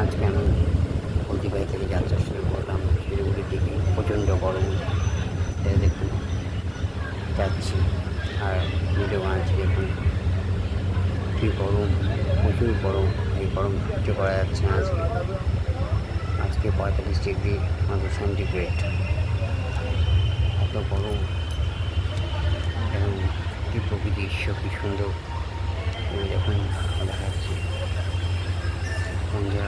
আজকে আমি হলদিবাড়ি থেকে যাত্রা শুরু করলাম শিলিগুড়ির দিকে। প্রচণ্ড গরম, দেখুন যাচ্ছি আর ভিডিও বানাচ্ছি। দেখুন কী গরম, প্রচুর গরম। এই গরম সহ্য করা যাচ্ছে না। আজকে 45°সেন্টিগ্রেড, এত গরম। এখন কি প্রকৃতির দৃশ্য, কী সুন্দর যখন দেখাচ্ছি। সন্ধ্যা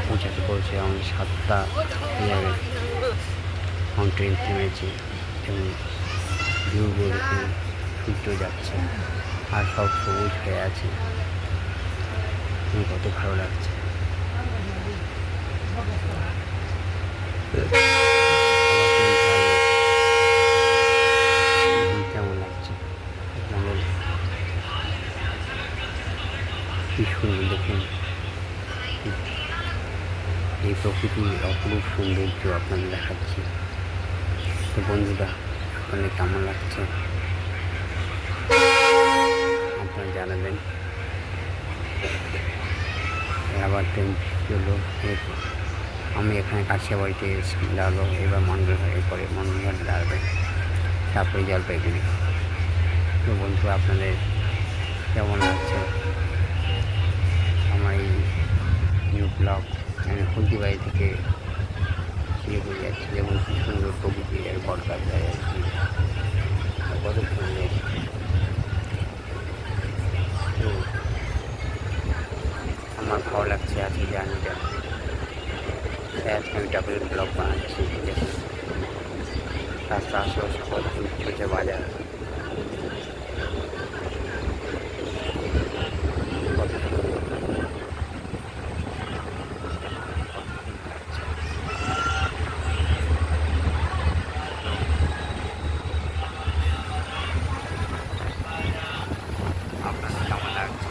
পৌঁছাতে পৌঁছে আমাদের 7টা যাবে। এখন ট্রেন থেমেছে এবং ভিউগুলো দেখুন, সূর্য যাচ্ছে আর সব সবুজ হয়ে আছে। কত ভালো লাগছে। কেমন লাগছে আমাদের, কি সুন্দর দেখুন। এই প্রকৃতির অপরূপ সৌন্দর্য আপনাদের দেখাচ্ছি। তো বন্ধুরা, আপনাদের কেমন লাগছে আপনারা জানাবেন। আবার ট্রেন চললো। আমি এখানে কাছিয়াবাড়িতে দাঁড়ালো, এবার মন্ডলঘাট, এরপরে মন্ডলঘাটে দাঁড়াবে, তারপরে জলপাইগুড়ি। তো বন্ধুরা, আপনাদের কেমন লাগছে আমার এই নিউ ব্লগ? আমি হলদিবাড়ি থেকে শিলিগুড়ি যাচ্ছি। যেমন কি সুন্দর প্রকৃতি, আর বটগাছায় আছি, কত সুন্দর। তো আমার ভালো লাগছে আজকে জার্নিটা, তাই আজকে আমি ডাবল ব্লগ বানাচ্ছি। দেখুন রাস্তা আশেপাশে কত ছোটো বাজার, কত সুন্দর। আপনার কেমন লাগছে?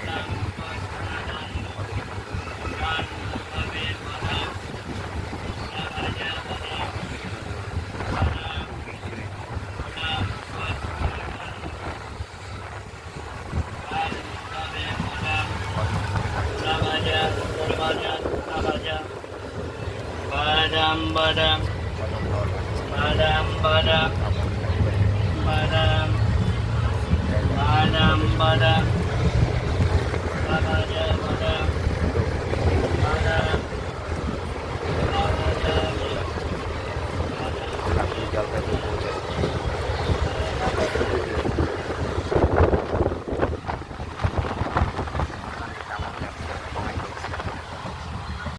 Badam badam badam badam badam badam badam badam